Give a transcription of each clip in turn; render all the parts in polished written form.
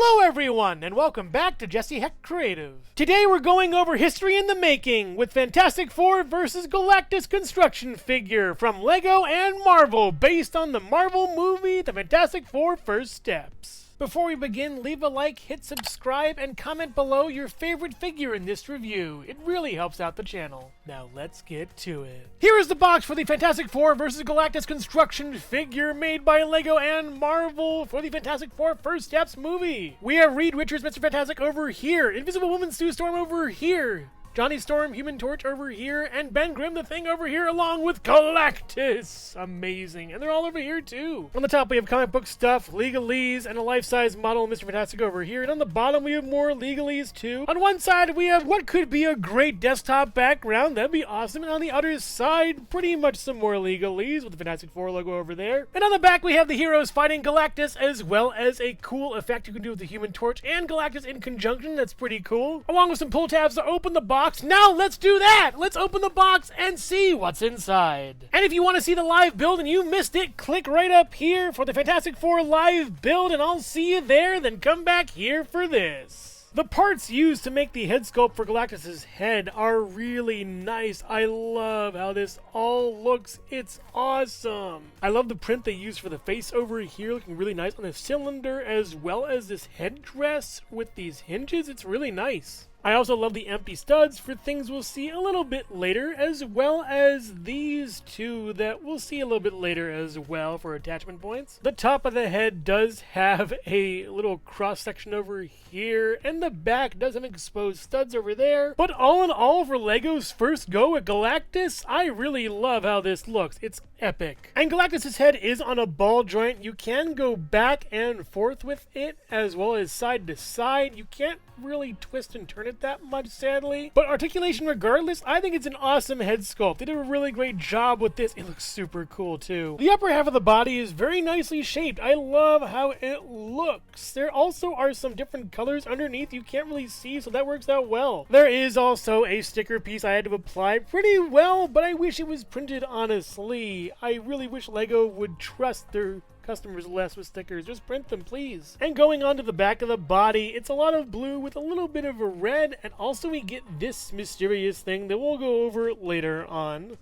Hello everyone, and welcome back to Jesse Hecht Creative. Today we're going over history in the making with Fantastic Four vs. Galactus construction figure from LEGO and Marvel based on the Marvel movie The Fantastic Four First Steps. Before we begin, leave a like, hit subscribe, and comment below your favorite figure in this review. It really helps out the channel. Now let's get to it. Here is the box for the Fantastic Four vs. Galactus construction figure made by LEGO and Marvel for the Fantastic Four First Steps movie. We have Reed Richards, Mr. Fantastic over here, Invisible Woman Sue Storm over here, Johnny Storm, Human Torch over here, and Ben Grimm the Thing over here, along with Galactus. Amazing. And they're all over here, too. On the top, we have comic book stuff, legalese, and a life-size model of Mr. Fantastic over here. And on the bottom, we have more legalese, too. On one side, we have what could be a great desktop background. That'd be awesome. And on the other side, pretty much some more legalese with the Fantastic Four logo over there. And on the back, we have the heroes fighting Galactus, as well as a cool effect you can do with the Human Torch and Galactus in conjunction. That's pretty cool. Along with some pull tabs to open the box. Now let's do that! Let's open the box and see what's inside. And if you want to see the live build and you missed it, click right up here for the Fantastic Four live build and I'll see you there, then come back here for this. The parts used to make the head sculpt for Galactus' head are really nice. I love how this all looks. It's awesome. I love the print they used for the face over here, looking really nice on the cylinder, as well as this headdress with these hinges. It's really nice. I also love the empty studs for things we'll see a little bit later, as well as these two that we'll see a little bit later as well for attachment points. The top of the head does have a little cross section over here, and the back does have exposed studs over there. But all in all, for LEGO's first go at Galactus, I really love how this looks. It's epic. And Galactus' head is on a ball joint. You can go back and forth with it, as well as side to side. You can't really twist and turn it that much, sadly. But articulation regardless, I think it's an awesome head sculpt. They did a really great job with this. It looks super cool too. The upper half of the body is very nicely shaped. I love how it looks. There also are some different colors underneath you can't really see, so that works out well. There is also a sticker piece I had to apply pretty well, but I wish it was printed honestly. I really wish LEGO would trust their customers less with stickers. Just print them, please. And going on to the back of the body, it's a lot of blue with a little bit of a red, and also we get this mysterious thing that we'll go over later on.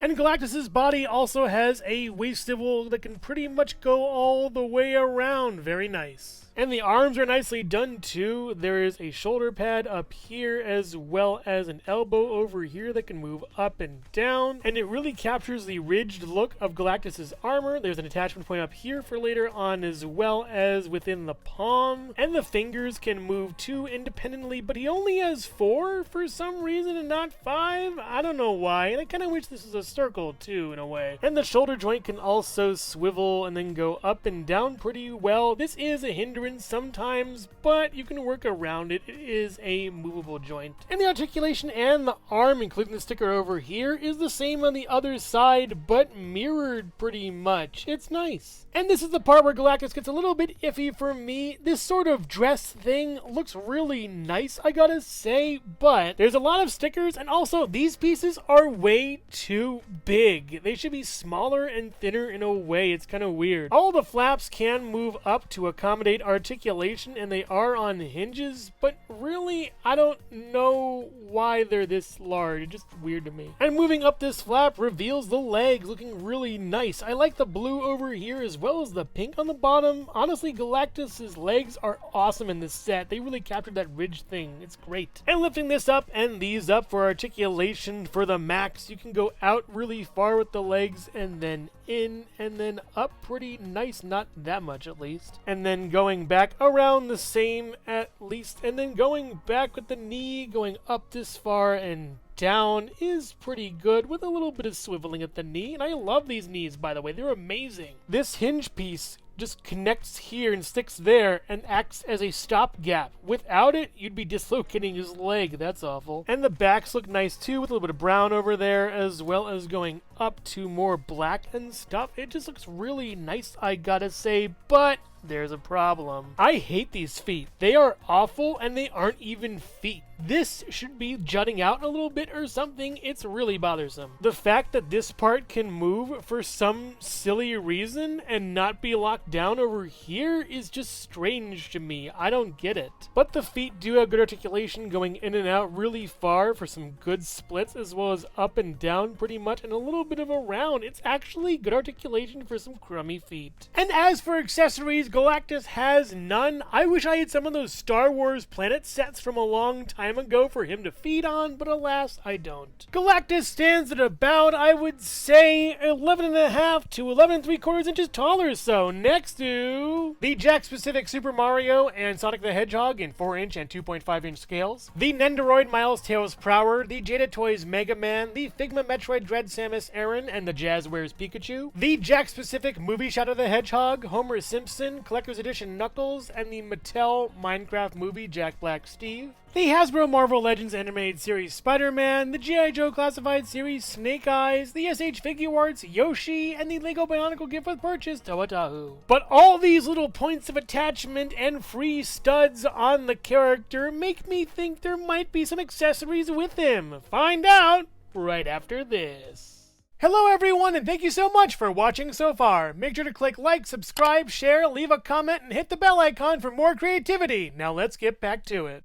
And Galactus' body also has a waist swivel that can pretty much go all the way around. Very nice. And the arms are nicely done too. There is a shoulder pad up here, as well as an elbow over here that can move up and down. And it really captures the ridged look of Galactus' armor. There's an attachment point up here for later on, as well as within the palm. And the fingers can move too independently, but he only has 4 for some reason and not 5. I don't know why. And I kind of wish this was a circle too, in a way. And the shoulder joint can also swivel and then go up and down pretty well. This is a hindrance sometimes, but you can work around it. It is a movable joint. And the articulation and the arm, including the sticker over here, is the same on the other side, but mirrored pretty much. It's nice. And this is the part where Galactus gets a little bit iffy for me. This sort of dress thing looks really nice, I gotta say, but there's a lot of stickers, and also these pieces are way too big. They should be smaller and thinner in a way. It's kind of weird. All the flaps can move up to accommodate articulation, and they are on hinges, but really, I don't know why they're this large. It's just weird to me. And moving up this flap reveals the legs, looking really nice. I like the blue over here as well as the pink on the bottom. Honestly, Galactus' legs are awesome in this set. They really captured that ridge thing. It's great. And lifting this up and these up for articulation for the max, you can go out really far with the legs and then in and then up pretty nice, not that much at least. And then going back around the same at least, and then going back with the knee, going up this far and down is pretty good with a little bit of swiveling at the knee. And I love these knees, by the way. They're amazing. This hinge piece just connects here and sticks there and acts as a stopgap. Without it, you'd be dislocating his leg. That's awful. And the backs look nice too, with a little bit of brown over there, as well as going up to more black and stuff. It just looks really nice, I gotta say, but there's a problem. I hate these feet. They are awful, and they aren't even feet. This should be jutting out a little bit or something. It's really bothersome. The fact that this part can move for some silly reason and not be locked tucked down over here is just strange to me. I don't get it. But the feet do have good articulation, going in and out really far for some good splits, as well as up and down pretty much, and a little bit of a round. It's actually good articulation for some crummy feet. And as for accessories, Galactus has none. I wish I had some of those Star Wars planet sets from a long time ago for him to feed on, but alas, I don't. Galactus stands at about, I would say, 11.5 to 11.75 inches taller. So next to the Jakks-Pacific Super Mario and Sonic the Hedgehog in 4-inch and 2.5-inch scales, the Nendoroid Miles Tails Prower, the Jada Toys Mega Man, the Figma Metroid Dread Samus Aran and the Jazzwares Pikachu, the Jakks-Pacific Movie Shadow the Hedgehog, Homer Simpson, Collector's Edition Knuckles, and the Mattel Minecraft Movie Jack Black Steve, the Hasbro Marvel Legends Animated Series Spider-Man, the G.I. Joe Classified Series Snake Eyes, the SH Figure Arts Yoshi, and the Lego Bionicle Gift with Purchase Toa-Tahu. But all these little points of attachment and free studs on the character make me think there might be some accessories with him. Find out right after this. Hello everyone, and thank you so much for watching so far. Make sure to click like, subscribe, share, leave a comment, and hit the bell icon for more creativity. Now let's get back to it.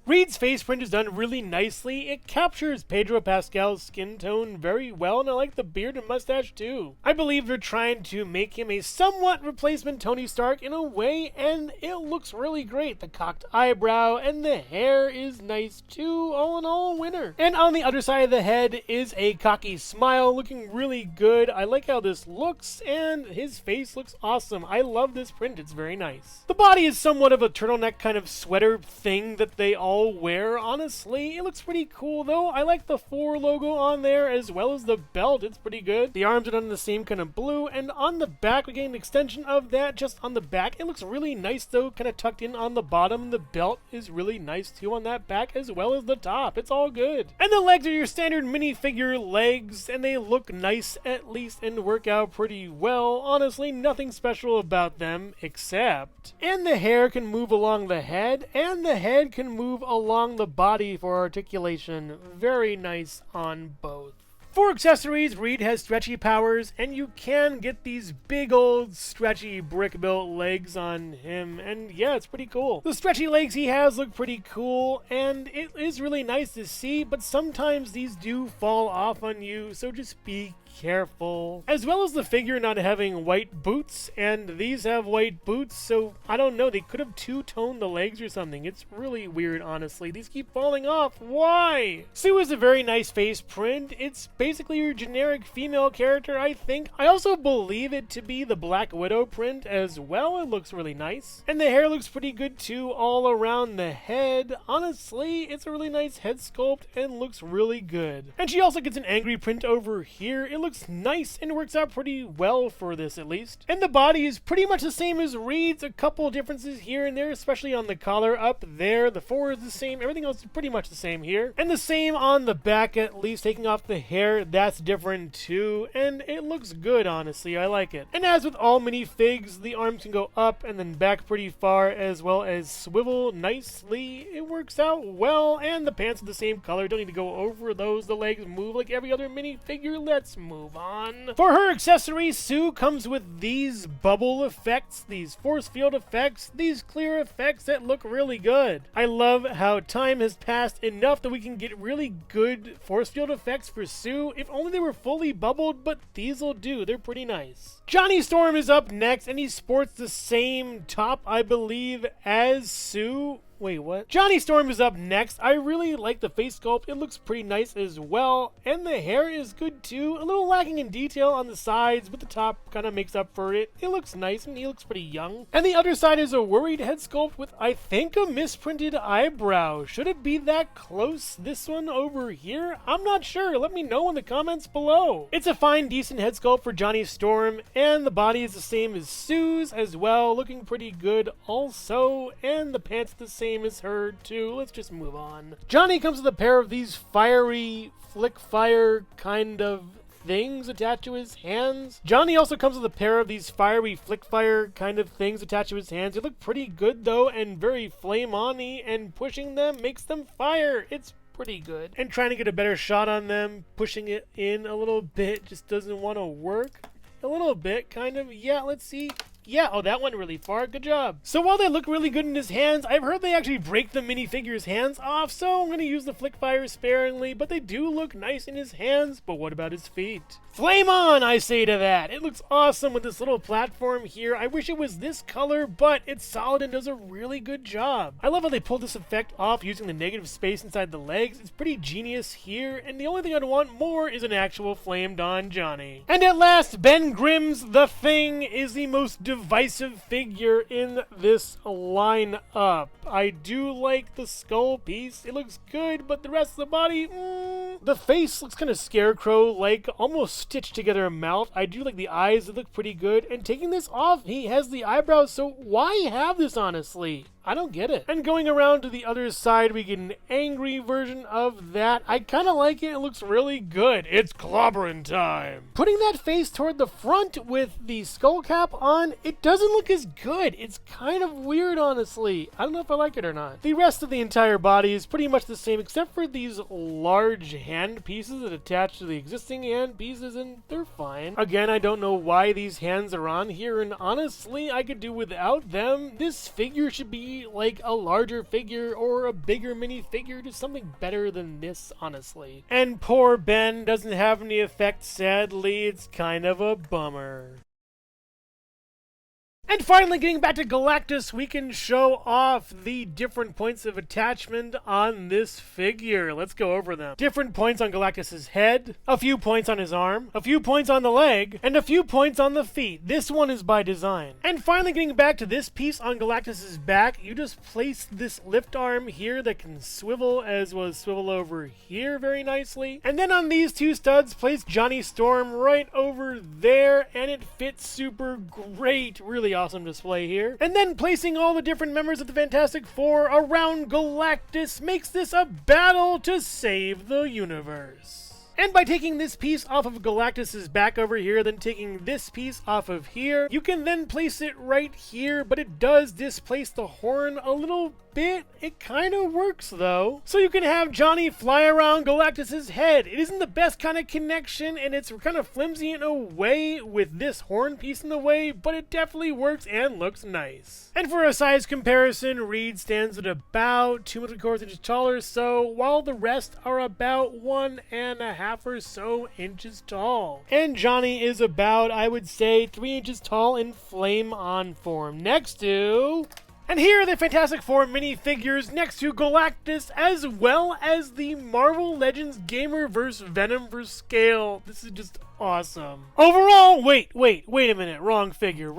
Reed's face print is done really nicely. It captures Pedro Pascal's skin tone very well, and I like the beard and mustache too. I believe they're trying to make him a somewhat replacement Tony Stark in a way, and it looks really great. The cocked eyebrow and the hair is nice too. All in all, a winner. And on the other side of the head is a cocky smile, looking really good. I like how this looks, and his face looks awesome. I love this print. It's very nice. The body is somewhat of a turtleneck kind of sweater thing that they all wear. Honestly, it looks pretty cool though. I like the 4 logo on there as well as the belt. It's pretty good. The arms are done in the same kind of blue, and on the back we get an extension of that just on the back. It looks really nice though, kind of tucked in on the bottom. The belt is really nice too on that back as well as the top. It's all good. And the legs are your standard minifigure legs, and they look nice at least and work out pretty well. Honestly, nothing special about them except. And the hair can move along the head, and the head can move along the body for articulation. Very nice on both. For accessories, Reed has stretchy powers, and you can get these big old stretchy brick-built legs on him, and yeah, it's pretty cool. The stretchy legs he has look pretty cool, and it is really nice to see, but sometimes these do fall off on you, so just be careful. As well as the figure not having white boots, and these have white boots, so I don't know, they could have two-toned the legs or something. It's really weird, honestly. These keep falling off. Why? Sue is a very nice face print. It's basically your generic female character, I think. I also believe it to be the Black Widow print as well. It looks really nice. And the hair looks pretty good too, all around the head. Honestly, it's a really nice head sculpt and looks really good. And she also gets an angry print over here. It looks nice and works out pretty well for this at least. And the body is pretty much the same as Reed's. A couple differences here and there, especially on the collar up there. The 4 is the same. Everything else is pretty much the same here. And the same on the back at least, taking off the hair. That's different too. And it looks good, honestly. I like it. And as with all minifigs, the arms can go up and then back pretty far as well as swivel nicely. It works out well. And the pants are the same color. Don't need to go over those. The legs move like every other minifigure. Let's move on. For her accessories, Sue comes with these bubble effects, these force field effects, these clear effects that look really good. I love how time has passed enough that we can get really good force field effects for Sue. If only they were fully bubbled, but these will do. They're pretty nice. Johnny Storm is up next, and he sports the same top, I believe, as Sue. Wait, what? Johnny Storm is up next. I really like the face sculpt. It looks pretty nice as well. And the hair is good too. A little lacking in detail on the sides, but the top kind of makes up for it. It looks nice and he looks pretty young. And the other side is a worried head sculpt with, I think, a misprinted eyebrow. Should it be that close, this one over here? I'm not sure. Let me know in the comments below. It's a fine, decent head sculpt for Johnny Storm. And the body is the same as Sue's as well. Looking pretty good also. And the pants the same as her too. Let's just move on. Johnny comes with a pair of these fiery flick fire kind of things attached to his hands. Johnny also comes with a pair of these fiery flick fire kind of things attached to his hands. They look pretty good though, and very flame on-y, and pushing them makes them fire. It's pretty good. And trying to get a better shot on them, pushing it in a little bit just doesn't want to work. A little bit, kind of. Yeah, let's see. Yeah, oh, that went really far. Good job. So while they look really good in his hands, I've heard they actually break the minifigure's hands off, so I'm going to use the flick fire sparingly, but they do look nice in his hands. But what about his feet? Flame on, I say to that. It looks awesome with this little platform here. I wish it was this color, but it's solid and does a really good job. I love how they pulled this effect off using the negative space inside the legs. It's pretty genius here, and the only thing I'd want more is an actual flamed on Johnny. And at last, Ben Grimm's The Thing is the most divisive figure in this lineup. I do like the skull piece. It looks good, but the rest of the body, The face looks kind of scarecrow-like, almost stitched together a mouth. I do like the eyes. They look pretty good. And taking this off, he has the eyebrows, so why have this, honestly? I don't get it. And going around to the other side, we get an angry version of that. I kind of like it. It looks really good. It's clobbering time. Putting that face toward the front with the skull cap on, it doesn't look as good. It's kind of weird, honestly. I don't know if I like it or not. The rest of the entire body is pretty much the same, except for these large hand pieces that attach to the existing hand pieces, and they're fine. Again, I don't know why these hands are on here, and honestly, I could do without them. This figure should be like a larger figure or a bigger minifigure, just something better than this, honestly. And poor Ben doesn't have any effects, sadly. It's kind of a bummer. And finally, getting back to Galactus, we can show off the different points of attachment on this figure. Let's go over them. Different points on Galactus's head, a few points on his arm, a few points on the leg, and a few points on the feet. This one is by design. And finally, getting back to this piece on Galactus's back, you just place this lift arm here that can swivel as well as swivel over here very nicely. And then on these two studs, place Johnny Storm right over there, and it fits super great. Really awesome display here. And then placing all the different members of the Fantastic Four around Galactus makes this a battle to save the universe. And by taking this piece off of Galactus's back over here, then taking this piece off of here, you can then place it right here, but it does displace the horn a little bit. It kind of works though. So you can have Johnny fly around Galactus's head. It isn't the best kind of connection, and it's kind of flimsy in a way with this horn piece in the way, but it definitely works and looks nice. And for a size comparison, Reed stands at about 2.75 inches taller, so while the rest are about 1.5 or so inches tall. And Johnny is about, I would say, 3 inches tall in flame on form. Next to... And here are the Fantastic Four minifigures next to Galactus, as well as the Marvel Legends Gamerverse Venom for scale. This is just awesome. Overall, wait a minute. Wrong figure.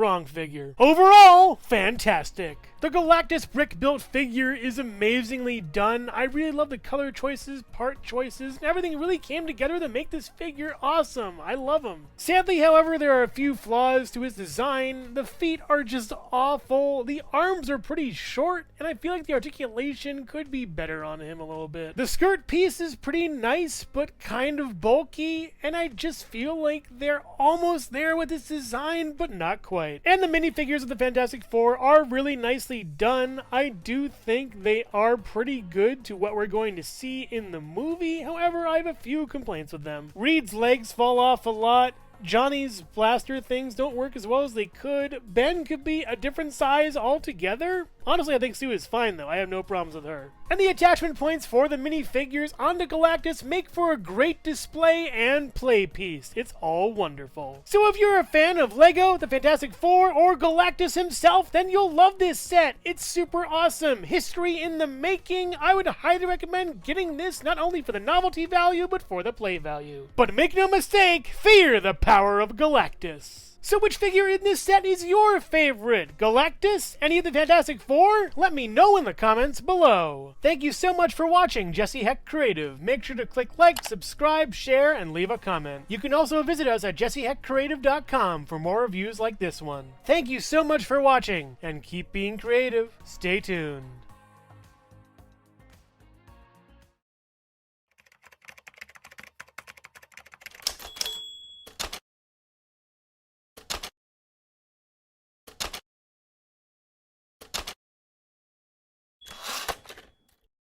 Overall, fantastic. The Galactus brick-built figure is amazingly done. I really love the color choices, part choices, and everything really came together to make this figure awesome. I love him. Sadly, however, there are a few flaws to his design. The feet are just awful. The arms are pretty short, and I feel like the articulation could be better on him a little bit. The skirt piece is pretty nice, but kind of bulky, and I just feel like they're almost there with this design, but not quite. And the minifigures of the Fantastic Four are really nicely done. I do think they are pretty good to what we're going to see in the movie. However, I have a few complaints with them. Reed's legs fall off a lot. Johnny's blaster things don't work as well as they could. Ben could be a different size altogether. Honestly, I think Sue is fine though. I have no problems with her. And the attachment points for the minifigures onto Galactus make for a great display and play piece. It's all wonderful. So if you're a fan of Lego, the Fantastic Four, or Galactus himself, then you'll love this set. It's super awesome. History in the making. I would highly recommend getting this not only for the novelty value, but for the play value. But make no mistake, fear the power of Galactus. So which figure in this set is your favorite? Galactus? Any of the Fantastic Four? Let me know in the comments below. Thank you so much for watching Jesse Hecht Creative. Make sure to click like, subscribe, share, and leave a comment. You can also visit us at jessehechtcreative.com for more reviews like this one. Thank you so much for watching, and keep being creative. Stay tuned.